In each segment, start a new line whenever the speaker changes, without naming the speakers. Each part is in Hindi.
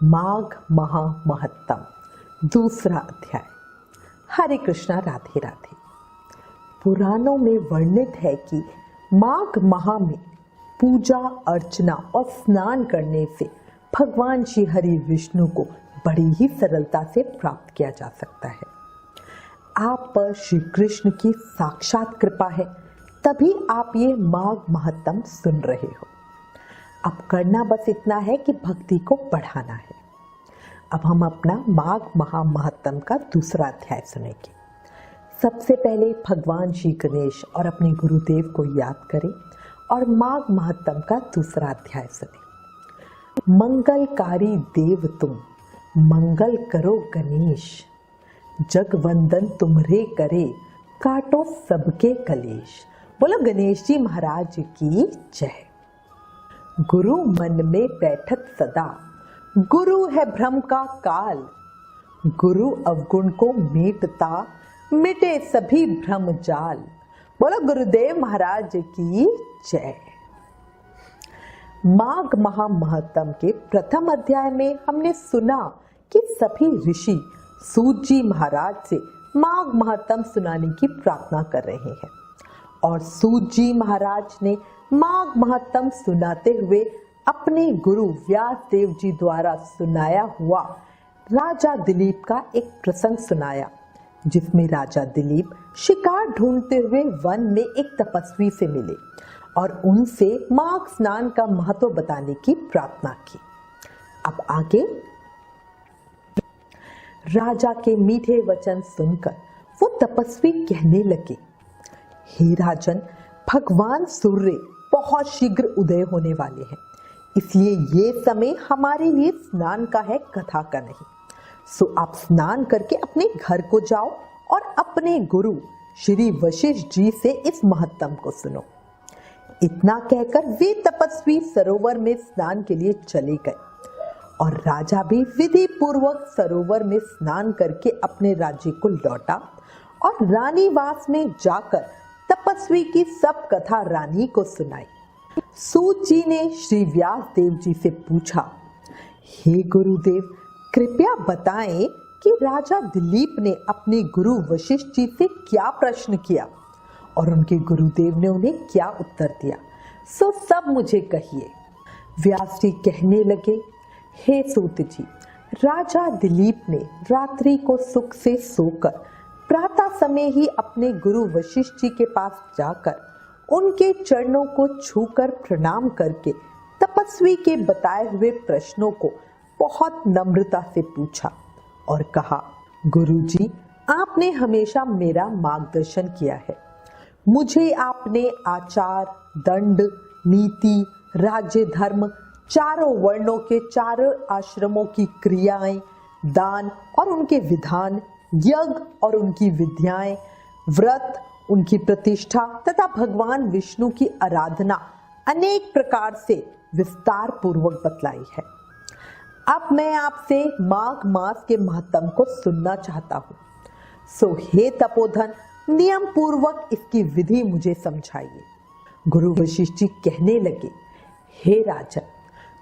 माघ महा महत्तम दूसरा अध्याय। हरे कृष्णा, राधे राधे। पुराणों में वर्णित है कि माघ माह में पूजा अर्चना और स्नान करने से भगवान श्री हरि विष्णु को बड़ी ही सरलता से प्राप्त किया जा सकता है। आप पर श्री कृष्ण की साक्षात कृपा है, तभी आप ये माघ महत्तम सुन रहे हो। अब करना बस इतना है कि भक्ति को बढ़ाना है। अब हम अपना माघ महा महत्तम का दूसरा अध्याय सुनेंगे। सबसे पहले भगवान श्री गणेश और अपने गुरुदेव को याद करें और माघ महत्तम का दूसरा अध्याय सुने। मंगलकारी देव तुम, मंगल करो गणेश, जगवंदन तुम्हरे करे, काटो सबके कलेश। बोलो गणेश जी महाराज की जय। गुरु मन में बैठत सदा, गुरु है भ्रम का काल, गुरु अवगुण को मीटता, मिटे सभी भ्रम जाल। बोलो गुरुदेव महाराज की जय। माघ महा महत्तम के प्रथम अध्याय में हमने सुना कि सभी ऋषि सूत जी महाराज से माघ महत्तम सुनाने की प्रार्थना कर रहे हैं और सूत जी महाराज ने माघ महत्तम सुनाते हुए अपने गुरु व्यास देव जी द्वारा सुनाया हुआ राजा दिलीप का एक प्रसंग सुनाया, जिसमें राजा दिलीप शिकार ढूंढते हुए वन में एक तपस्वी से मिले और उनसे माघ स्नान का महत्व बताने की प्रार्थना की। अब आगे राजा के मीठे वचन सुनकर वो तपस्वी कहने लगे, हे राजन, भगवान सूर्य बहुत शीघ्र उदय होने वाले हैं, इसलिए ये समय हमारे लिए स्नान का है, कथा का नहीं। सो आप स्नान करके अपने घर को जाओ और अपने गुरु श्री वशिष्ठ जी से इस महत्तम को सुनो। इतना कहकर वे तपस्वी सरोवर में स्नान के लिए चले गए और राजा भी विधि पूर्वक सरोवर में स्नान करके अपने राज्य को लौटा और रानीवास में जाकर तपस्वी की सब कथा रानी को सुनाई। सूत जी ने श्री व्यास देव जी से पूछा, हे गुरुदेव, कृपया बताएं कि राजा दिलीप ने अपने गुरु वशिष्ठ जी से क्या प्रश्न किया और उनके गुरुदेव ने उन्हें क्या उत्तर दिया। सो सब मुझे कहिए। व्यास जी कहने लगे, हे सूत जी, राजा दिलीप ने रात्रि को सुख से सोकर प्रातः समय ही अपने गुरु वशिष्ठ जी के पास जाकर उनके चरणों को छूकर प्रणाम करके तपस्वी के बताए हुए प्रश्नों को बहुत नम्रता से पूछा और कहा, गुरुजी, आपने हमेशा मेरा मार्गदर्शन किया है। मुझे आपने आचार, दंड, नीति, राज्य, धर्म, चारों वर्णों के चारों आश्रमों की क्रियाएं, दान और उनके विधान, यज्ञ और उनकी विद्याएं, व्रत, उनकी प्रतिष्ठा तथा भगवान विष्णु की आराधना अनेक प्रकार से विस्तार पूर्वक बतलाई है। अब मैं आपसे माघ मास के महत्तम को सुनना चाहता हूँ। सो हे तपोधन, नियम पूर्वक इसकी विधि मुझे समझाइए। गुरु वशिष्ठ जी कहने लगे, हे राजन,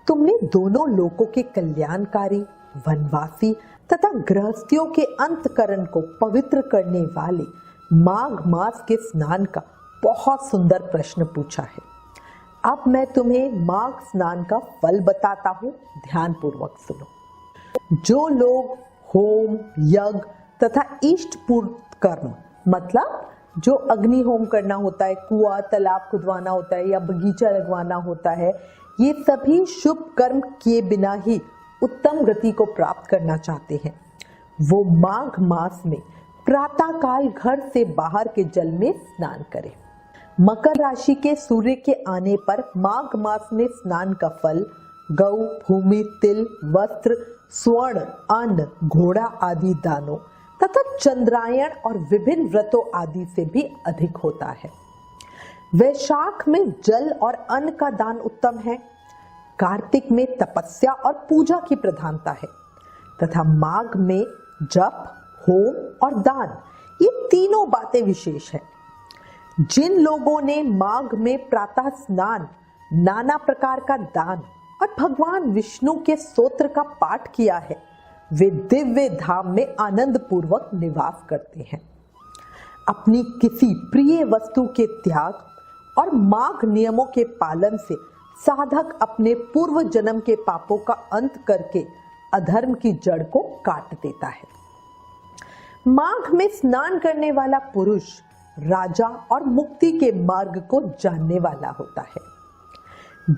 तुमने दोनों लोकों के कल्याणकारी, वनवासी तथा गृहस्थियों के अंतकरण को पवित्र करने वाले माघ मास के स्नान का बहुत सुंदर प्रश्न पूछा है। अब मैं तुम्हें माघ स्नान का फल बताता हूँ, ध्यान पूर्वक सुनो। जो लोग होम, यज्ञ तथा इष्ट पूर्ण कर्म, मतलब जो अग्नि होम करना होता है, कुआं तालाब खुदवाना होता है या बगीचा लगवाना होता है, ये सभी शुभ कर्म किए बिना ही उत्तम गति को प्राप्त करना चाहते हैं, वो माघ मास में प्रातः काल घर से बाहर के जल में स्नान करें। मकर राशि के सूर्य के आने पर माघ मास में स्नान का फल गौ, भूमि, तिल, वस्त्र, स्वर्ण, अन्न, घोड़ा आदि दानों तथा चंद्रायण और विभिन्न व्रतों आदि से भी अधिक होता है। वैशाख में जल और अन्न का दान उत्तम है। कार्तिक में तपस्या और पूजा की प्रधानता है तथा माघ में जप, होम और दान, ये तीनों बातें विशेष हैं। जिन लोगों ने माघ में प्रातः स्नान, नाना प्रकार का दान और भगवान विष्णु के स्तोत्र का पाठ किया है, वे दिव्य धाम में आनंद पूर्वक निवास करते हैं। अपनी किसी प्रिय वस्तु के त्याग और माघ नियमों के पालन से साधक अपने पूर्व जन्म के पापों का अंत करके अधर्म की जड़ को काट देता है। माघ में स्नान करने वाला पुरुष राजा और मुक्ति के मार्ग को जानने वाला होता है।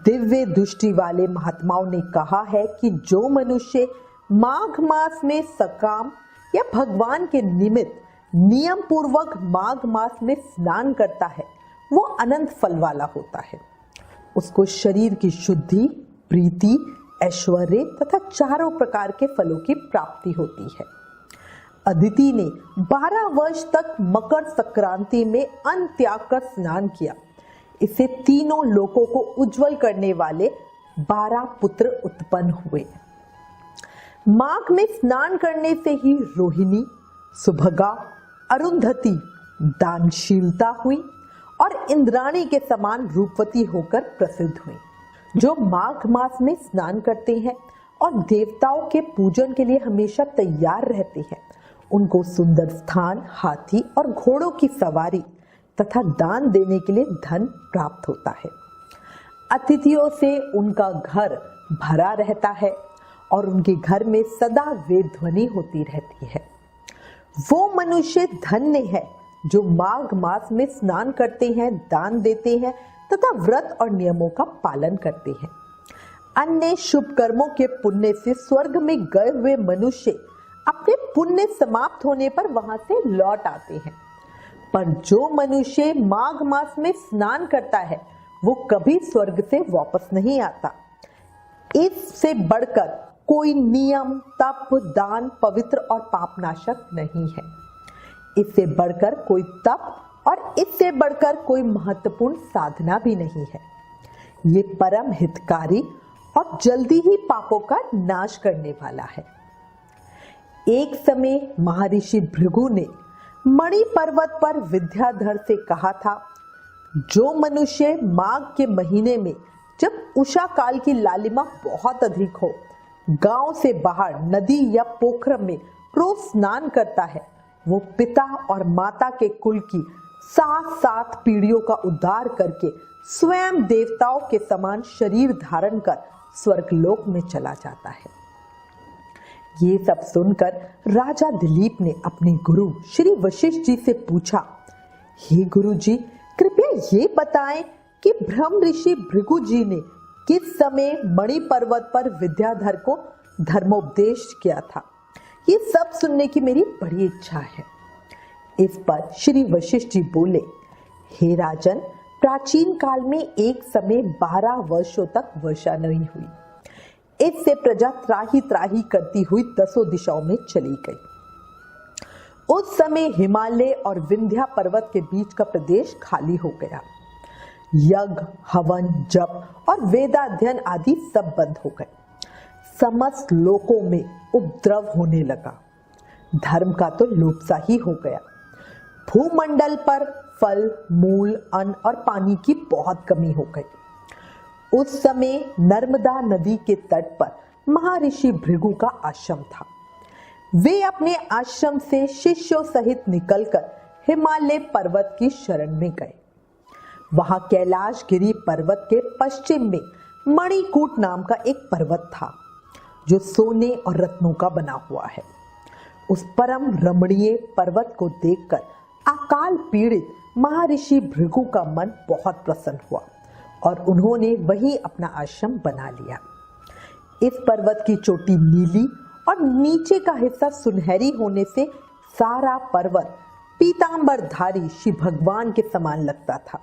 दिव्य दृष्टि वाले महात्माओं ने कहा है कि जो मनुष्य माघ मास में सकाम या भगवान के निमित्त नियम पूर्वक माघ मास में स्नान करता है, वो अनंत फल वाला होता है। उसको शरीर की शुद्धि, प्रीति, ऐश्वर्य तथा चारों प्रकार के फलों की प्राप्ति होती है। अदिति ने 12 वर्ष तक मकर संक्रांति में अन्न त्याग कर स्नान किया। इससे तीनों लोकों को उज्जवल करने वाले 12 पुत्र उत्पन्न हुए। माघ में स्नान करने से ही रोहिणी, सुभगा, अरुंधति दानशीलता हुई और इंद्राणी के समान रूपवती होकर प्रसिद्ध हुई। जो माघ मास में स्नान करते हैं और देवताओं के पूजन के लिए हमेशा तैयार रहते हैं, उनको सुंदर स्थान, हाथी और घोड़ों की सवारी तथा दान देने के लिए धन प्राप्त होता है। अतिथियों से उनका घर भरा रहता है और उनके घर में सदा वेद ध्वनि होती रहती है। वो मनुष्य धन्य है जो माघ मास में स्नान करते हैं, दान देते हैं तथा व्रत और नियमों का पालन करते हैं। अन्य शुभ कर्मों के पुण्य से स्वर्ग में गए हुए मनुष्य अपने पुण्य समाप्त होने पर वहां से लौट आते हैं, पर जो मनुष्य माघ मास में स्नान करता है वो कभी स्वर्ग से वापस नहीं आता। इससे बढ़कर कोई नियम, तप, दान पवित्र और पापनाशक नहीं है। इससे बढ़कर कोई तप और इससे बढ़कर कोई महत्वपूर्ण साधना भी नहीं है। ये परम हितकारी और जल्दी ही पापों का नाश करने वाला है। एक समय महर्षि भृगु ने मणि पर्वत पर विद्याधर से कहा था, जो मनुष्य माघ के महीने में जब उषा काल की लालिमा बहुत अधिक हो, गांव से बाहर नदी या पोखर में रोज स्नान करता है, वो पिता और माता के कुल की 7 पीढ़ियों का उद्धार करके स्वयं देवताओं के समान शरीर धारण कर स्वर्गलोक में चला जाता है। ये सब सुनकर राजा दिलीप ने अपने गुरु श्री वशिष्ठ जी से पूछा, हे गुरु जी, कृपया ये बताएं कि ब्रह्म ऋषि भृगु जी ने किस समय मणि पर्वत पर विद्याधर को धर्मोपदेश किया था। ये सब सुनने की मेरी बड़ी इच्छा है। इस पर श्री वशिष्ठ जी बोले, हे राजन, प्राचीन काल में एक समय 12 वर्षों तक वर्षा नहीं हुई। इससे प्रजा त्राही त्राही करती हुई 10 दिशाओं में चली गई। उस समय हिमालय और विंध्या पर्वत के बीच का प्रदेश खाली हो गया। यज्ञ, हवन, जप और वेदाध्ययन आदि सब बंद हो गए। समस्त लोकों में उपद्रव होने लगा। धर्म का तो लोप सा ही हो गया। भूमंडल पर फल, मूल, अन्न और पानी की बहुत कमी हो गई। उस समय नर्मदा नदी के तट पर महर्षि भृगु का आश्रम था। वे अपने आश्रम से शिष्यों सहित निकलकर हिमालय पर्वत की शरण में गए। वहां कैलाश गिरी पर्वत के पश्चिम में मणिकूट नाम का एक पर्वत था, जो सोने और रत्नों का बना हुआ है। उस परम रमणीय पर्वत को देखकर अकाल पीड़ित महर्षि भृगु का मन बहुत प्रसन्न हुआ और उन्होंने वहीं अपना आश्रम बना लिया। इस पर्वत की चोटी नीली और नीचे का हिस्सा सुनहरी होने से सारा पर्वत पीतांबरधारी श्री भगवान के समान लगता था।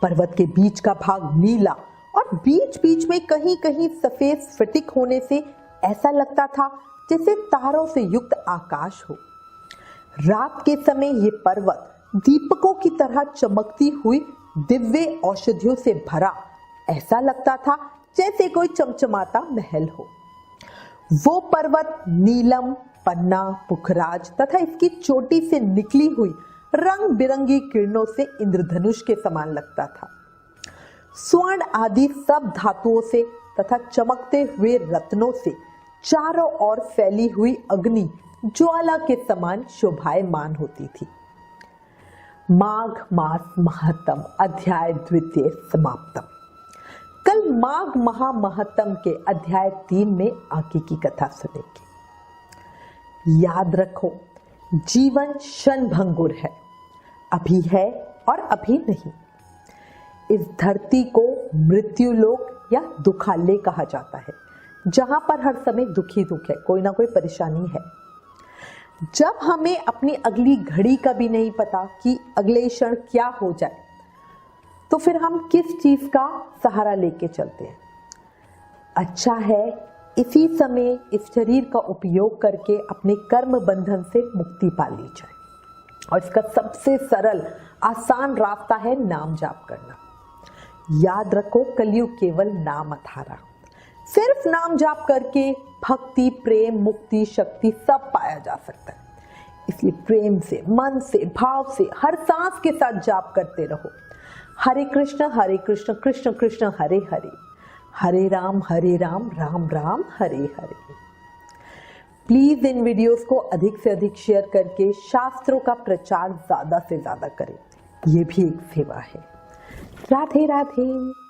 पर्वत के बीच का भाग नीला और बीच बीच में कहीं कहीं सफेद स्फटिक होने से ऐसा लगता था जैसे तारों से युक्त आकाश हो। रात के समय ये पर्वत दीपकों की तरह चमकती हुई दिव्य औषधियों से भरा ऐसा लगता था जैसे कोई चमचमाता महल हो। वो पर्वत नीलम, पन्ना, पुखराज तथा इसकी चोटी से निकली हुई रंग बिरंगी किरणों से इंद्रधनुष के समान लगता था। स्वर्ण आदि सब धातुओं से तथा चमकते हुए रत्नों से चारों ओर फैली हुई अग्नि ज्वाला के समान शोभायमान होती थी। माघ मास महत्तम अध्याय द्वितीय समाप्तम। कल माघ महामहत्तम के अध्याय 3 में आगे की कथा सुनेंगे। याद रखो, जीवन क्षणभंगुर है, अभी है और अभी नहीं। इस धरती को मृत्युलोक या दुखालय कहा जाता है, जहां पर हर समय दुख ही दुख है, कोई ना कोई परेशानी है। जब हमें अपनी अगली घड़ी का भी नहीं पता कि अगले क्षण क्या हो जाए, तो फिर हम किस चीज का सहारा लेके चलते हैं। अच्छा है इसी समय इस शरीर का उपयोग करके अपने कर्म बंधन से मुक्ति पा ली जाए, और इसका सबसे सरल आसान रास्ता है नाम जाप करना। याद रखो, कलयुग केवल नाम आधारा, सिर्फ नाम जाप करके भक्ति, प्रेम, मुक्ति, शक्ति सब पाया जा सकता है। इसलिए प्रेम से, मन से, भाव से हर सांस के साथ जाप करते रहो। हरे कृष्ण कृष्ण कृष्ण हरे हरे, हरे Ram Ram Ram Hare Hare. Please in videos को अधिक से अधिक शेयर करके शास्त्रों का प्रचार ज्यादा से ज्यादा करें, ये भी एक सेवा है। राधे राधे।